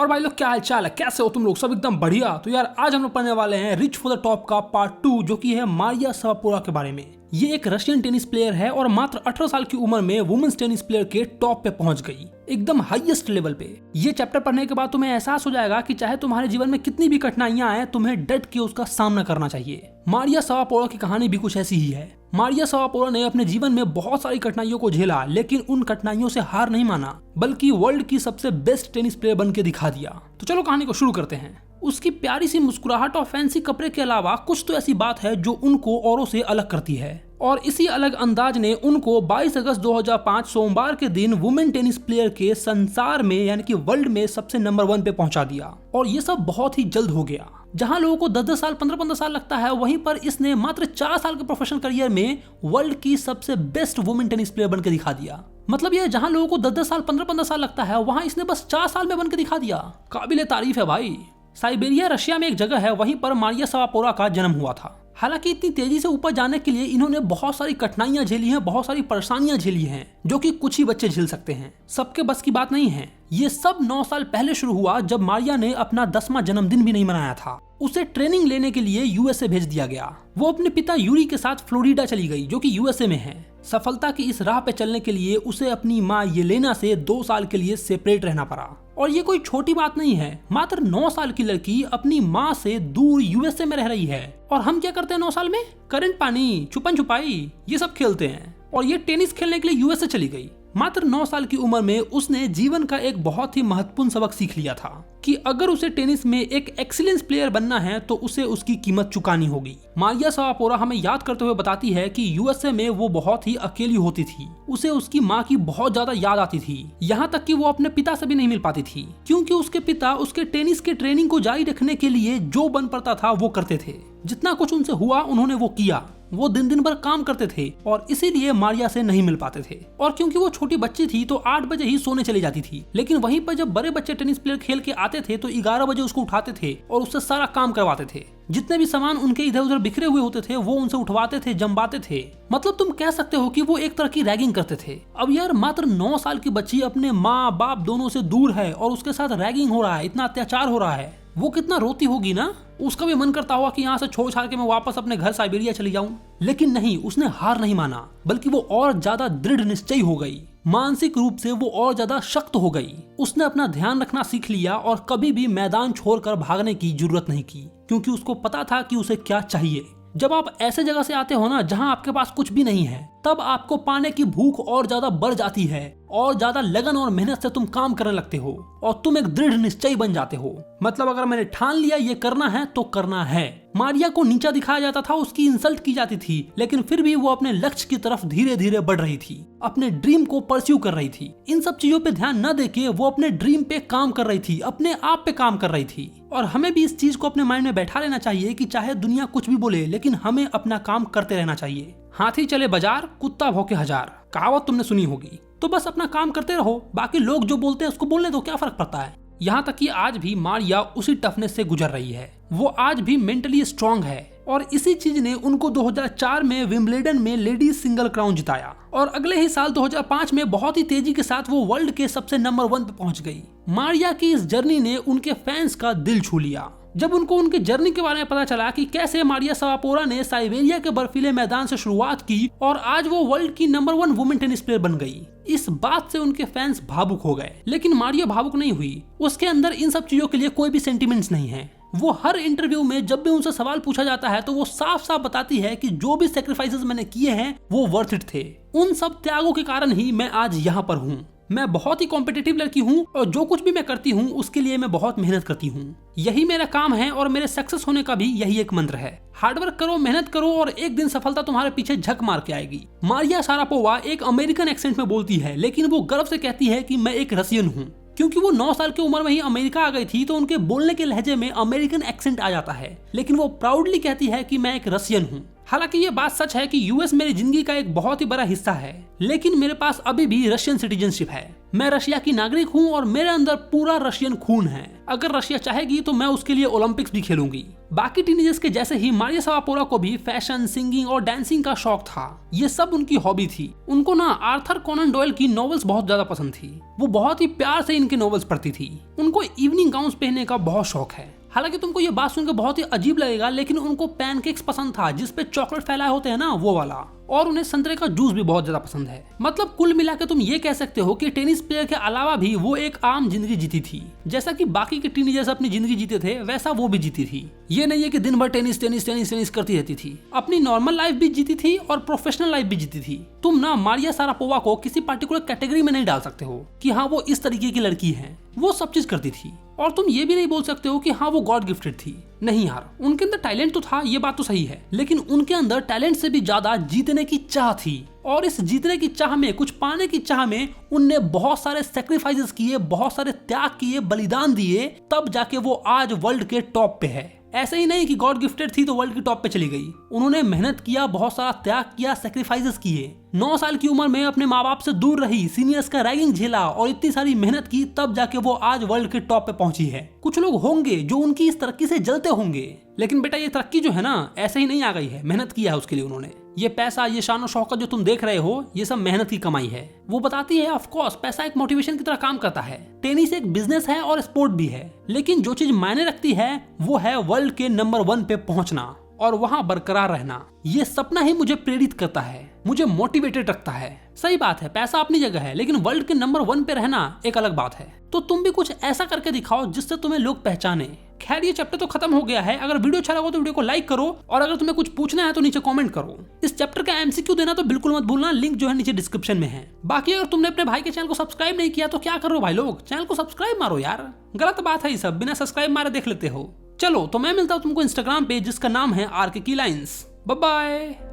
और भाई लोग क्या हाल चाल है, कैसे हो तुम लोग? सब एकदम बढ़िया। तो यार आज हम लोग पढ़ने वाले हैं रिच फॉर द टॉप का पार्ट 2, जो कि है मारिया सवापोवा के बारे में। ये एक रशियन टेनिस प्लेयर है और मात्र 18 साल की उम्र में वुमेन्स टेनिस प्लेयर के टॉप पे पहुंच गई, एकदम हाईएस्ट लेवल पे। ये चैप्टर पढ़ने के बाद तुम्हें एहसास हो जाएगा कि चाहे तुम्हारे जीवन में कितनी भी कठिनाइयां आए, तुम्हें डट के उसका सामना करना चाहिए। मारिया सवापोवा की कहानी भी कुछ ऐसी ही है। मारिया सवापोवा ने अपने जीवन में बहुत सारी कठिनाइयों को झेला, लेकिन उन कठिनाइयों से हार नहीं माना, बल्कि वर्ल्ड की सबसे बेस्ट टेनिस प्लेयर बन के दिखा दिया। तो चलो कहानी को शुरू करते हैं। उसकी प्यारी सी मुस्कुराहट और फैंसी कपड़े के अलावा कुछ तो ऐसी बात है जो उनको औरों से अलग करती है, और इसी अलग अंदाज ने उनको 22 अगस्त 2005 सोमवार के दिन वुमेन टेनिस प्लेयर के संसार में यानी कि वर्ल्ड में सबसे नंबर 1 पे पहुंचा दिया। और ये सब बहुत ही जल्द हो गया। जहां लोगों को 10-10 साल 15-15 साल लगता है, वहीं पर इसने मात्र 4 साल के प्रोफेशनल करियर में वर्ल्ड की सबसे बेस्ट वुमेन टेनिस प्लेयर बनकर दिखा दिया। मतलब ये जहां लोगों को 10-10 साल 15-15 साल लगता है, वहां इसने बस 4 साल में बनकर दिखा दिया। काबिले तारीफ है भाई। साइबेरिया रशिया में एक जगह है, वहीं पर मारिया सवापोवा का जन्म हुआ था। हालांकि इतनी तेजी से ऊपर जाने के लिए इन्होंने बहुत सारी कठिनाइयां झेली हैं, बहुत सारी परेशानियां झेली हैं, जो कि कुछ ही बच्चे झेल सकते हैं। सबके बस की बात नहीं है। ये सब 9 साल पहले शुरू हुआ, जब मारिया ने अपना 10वां जन्मदिन भी नहीं मनाया था। उसे ट्रेनिंग लेने के लिए यूएसए भेज दिया गया। वो अपने पिता यूरी के साथ फ्लोरिडा चली गई, जो कि यूएसए में है। सफलता की इस राह पे चलने के लिए उसे अपनी माँ येलेना से 2 साल के लिए सेपरेट रहना पड़ा। और ये कोई छोटी बात नहीं है। मात्र 9 साल की लड़की अपनी माँ से दूर यूएसए में रह रही है। और हम क्या करते हैं 9 साल में? करंट पानी, छुपन छुपाई, ये सब खेलते हैं। और ये टेनिस खेलने के लिए यूएसए चली गई। मात्र 9 साल की उम्र में उसने जीवन का एक बहुत ही महत्वपूर्ण सबक सीख लिया था कि अगर उसे टेनिस में एक एक्सीलेंस प्लेयर बनना है तो उसे उसकी कीमत चुकानी होगी। मारिया सवापोवा हमें याद करते हुए बताती है कि यूएसए में वो बहुत ही अकेली होती थी। उसे उसकी माँ की बहुत ज्यादा याद आती थी, यहाँ तक कि वो अपने पिता से भी नहीं मिल पाती थी, क्योंकि उसके पिता उसके टेनिस के ट्रेनिंग को जारी रखने के लिए जो बन पड़ता था वो करते थे। जितना कुछ उनसे हुआ उन्होंने वो किया। वो दिन दिन भर काम करते थे और इसीलिए मारिया से नहीं मिल पाते थे। और क्योंकि वो छोटी बच्ची थी तो 8 बजे ही सोने चली जाती थी। लेकिन वहीं पर जब बड़े बच्चे टेनिस प्लेयर खेल के आते थे तो 11 बजे उसको उठाते थे और उससे सारा काम करवाते थे। जितने भी सामान उनके इधर उधर बिखरे हुए होते थे वो उनसे उठवाते थे, जमवाते थे। मतलब तुम कह सकते हो कि वो एक तरह की रैगिंग करते थे। अब यार मात्र 9 साल की बच्ची अपने माँ बाप दोनों से दूर है और उसके साथ रैगिंग हो रहा है, इतना अत्याचार हो रहा है। वो कितना रोती होगी ना। उसका भी मन करता होगा कि यहाँ से छोड़ छाड़ के मैं वापस अपने घर साइबेरिया चली जाऊं। लेकिन नहीं, उसने हार नहीं माना, बल्कि वो और ज्यादा दृढ़ निश्चयी हो गई। मानसिक रूप से वो और ज्यादा शक्त हो गई। उसने अपना ध्यान रखना सीख लिया और कभी भी मैदान छोड़कर भागने की जरूरत नहीं की, क्योंकि उसको पता था कि उसे क्या चाहिए। जब आप ऐसे जगह से आते हो ना जहां आपके पास कुछ भी नहीं है, तब आपको पाने की भूख और ज्यादा बढ़ जाती है और ज्यादा लगन और मेहनत से तुम काम करने लगते हो और तुम एक दृढ़ निश्चयी बन जाते हो। मतलब अगर मैंने ठान लिया ये करना है तो करना है। मारिया को नीचा दिखाया जाता था, उसकी इंसल्ट की जाती थी, लेकिन फिर भी वो अपने लक्ष्य की तरफ धीरे धीरे बढ़ रही थी, अपने ड्रीम को परस्यू कर रही थी। इन सब चीजों पे ध्यान न देके वो अपने ड्रीम पे काम कर रही थी, अपने आप पे काम कर रही थी। और हमें भी इस चीज को अपने माइंड में बैठा लेना चाहिए कि चाहे दुनिया कुछ भी बोले, लेकिन हमें अपना काम करते रहना चाहिए। हाथी चले बाजार, कुत्ता भौंके हजार, कहावत तुमने सुनी होगी। तो बस अपना काम करते रहो, बाकी लोग जो बोलते हैं उसको बोलने दो, क्या फर्क पड़ता है। यहाँ तक कि आज भी मारिया उसी टफनेस से गुजर रही है। वो आज भी मेंटली स्ट्रांग है और इसी चीज ने उनको 2004 में विंबलडन में लेडीज सिंगल क्राउन जिताया। और अगले ही साल 2005 में बहुत ही तेजी के साथ वो वर्ल्ड के सबसे नंबर 1 पे पहुंच गई। मारिया की इस जर्नी ने उनके फैंस का दिल छू लिया। जब उनको उनकी जर्नी के बारे में पता चला कि कैसे मारिया सवापोवा ने साइबेरिया के बर्फीले मैदान से शुरुआत की और आज वो वर्ल्ड की नंबर 1 वुमेन टेनिस प्लेयर बन गई, इस बात से उनके फैंस भावुक हो गए। लेकिन मारिया भावुक नहीं हुई। उसके अंदर इन सब चीजों के लिए कोई भी सेंटिमेंट्स नहीं है। वो हर इंटरव्यू में जब भी उनसे सवाल पूछा जाता है तो वो साफ साफ बताती है कि जो भी सेक्रीफाइसेस मैंने किए हैं वो वर्थ इट थे। उन सब त्यागों के कारण ही मैं आज यहाँ पर हूँ। मैं बहुत ही कॉम्पिटिटिव लड़की हूँ और जो कुछ भी मैं करती हूँ उसके लिए मैं बहुत मेहनत करती हूँ। यही मेरा काम है और मेरे सक्सेस होने का भी यही एक मंत्र है। हार्डवर्क करो, मेहनत करो और एक दिन सफलता तुम्हारे पीछे झक मार के आएगी। मारिया शारापोवा एक अमेरिकन एक्सेंट में बोलती है, लेकिन वो गर्व से कहती है कि मैं एक रशियन हूँ। क्योंकि वो 9 साल की उम्र में ही अमेरिका आ गई थी तो उनके बोलने के लहजे में अमेरिकन एक्सेंट आ जाता है, लेकिन वो प्राउडली कहती है कि मैं एक रशियन हूँ। हालांकि ये बात सच है कि यूएस मेरी जिंदगी का एक बहुत ही बड़ा हिस्सा है, लेकिन मेरे पास अभी भी रशियन सिटीजनशिप है। मैं रशिया की नागरिक हूँ और मेरे अंदर पूरा रशियन खून है। अगर रशिया चाहेगी तो मैं उसके लिए ओलंपिक्स भी खेलूंगी। बाकी टीनेजर्स के जैसे ही मारिया सवापोरा को भी फैशन, सिंगिंग और डांसिंग का शौक था। ये सब उनकी हॉबी थी। उनको ना आर्थर कोनन डॉयल की नॉवेल्स बहुत ज्यादा पसंद थी। वो बहुत ही प्यार से इनके नॉवेल्स पढ़ती थी। उनको इवनिंग गाउन्स पहनने का बहुत शौक है। हालांकि तुमको ये बात सुनकर बहुत ही अजीब लगेगा, लेकिन उनको पैनकेक्स पसंद था जिसपे चॉकलेट फैलाए होते हैं ना, वो वाला। और उन्हें संतरे का जूस भी बहुत ज्यादा पसंद है। मतलब कुल मिला के तुम ये कह सकते हो कि टेनिस प्लेयर के अलावा भी वो एक आम जिंदगी जीती थी। जैसा कि बाकी के टीनेजर्स अपनी जिंदगी जीते थे, वैसा वो भी जीती थी। ये नहीं है कि दिन भर टेनिस टेनिस टेनिस टेनिस करती रहती थी। अपनी नॉर्मल लाइफ भी जीती थी और प्रोफेशनल लाइफ भी जीती थी। तुम ना मारिया शारापोवा को किसी पर्टिकुलर कैटेगरी में नहीं डाल सकते हो कि हाँ वो इस तरीके की लड़की है। वो सब चीज करती थी। और तुम ये भी नहीं बोल सकते हो कि हाँ वो गॉड गिफ्टेड थी। नहीं यार, उनके अंदर टैलेंट तो था, ये बात तो सही है, लेकिन उनके अंदर टैलेंट से भी ज्यादा जीतने की चाह थी। और इस जीतने की चाह में, कुछ पाने की चाह में उनने बहुत सारे सेक्रीफाइसेस किए, बहुत सारे त्याग किए, बलिदान दिए, तब जाके वो आज वर्ल्ड के टॉप पे है। ऐसे ही नहीं कि गॉड गिफ्टेड थी तो वर्ल्ड की टॉप पे चली गई। उन्होंने मेहनत किया, बहुत सारा त्याग किया, सेक्रीफाइसेस किए। 9 साल की उम्र में अपने माँ बाप से दूर रही, सीनियर्स का रैगिंग झेला और इतनी सारी मेहनत की, तब जाके वो आज वर्ल्ड के टॉप पे पहुंची है। कुछ लोग होंगे जो उनकी इस तरक्की से जलते होंगे, लेकिन बेटा ये तरक्की जो है ना, ऐसे ही नहीं आ गई है। मेहनत किया है उसके लिए उन्होंने। ये पैसा, ये शान और शौकत जो तुम देख रहे हो, ये सब मेहनत की कमाई है। वो बताती है ऑफ कोर्स पैसा एक मोटिवेशन की तरह काम करता है। टेनिस एक बिजनेस है और स्पोर्ट भी है, लेकिन जो चीज मायने रखती है वो है वर्ल्ड के नंबर 1 पे पहुंचना और वहां बरकरार रहना। ये सपना ही मुझे प्रेरित करता है, मुझे मोटिवेटेड रखता है। सही बात है, पैसा अपनी जगह है, लेकिन वर्ल्ड के नंबर 1 पे रहना एक अलग बात है। तो तुम भी कुछ ऐसा करके दिखाओ जिससे तुम्हें लोग पहचाने। खैर ये चैप्टर तो खत्म हो गया है। अगर वीडियो अच्छा लगा तो वीडियो को लाइक करो, और अगर तुम्हें कुछ पूछना है तो नीचे कमेंट करो। इस चैप्टर का एमसीक्यू देना तो बिल्कुल मत भूलना, लिंक जो है नीचे डिस्क्रिप्शन में है। बाकी अगर तुमने अपने भाई के चैनल को सब्सक्राइब नहीं किया तो क्या करो भाई लोग, चैनल को सब्सक्राइब मारो यार। गलत बात है ये सब, बिना सब्सक्राइब मारे देख लेते हो। चलो तो मैं मिलता हूँ तुमको इंस्टाग्राम पे जिसका नाम है RK की लाइन्स। Bye bye.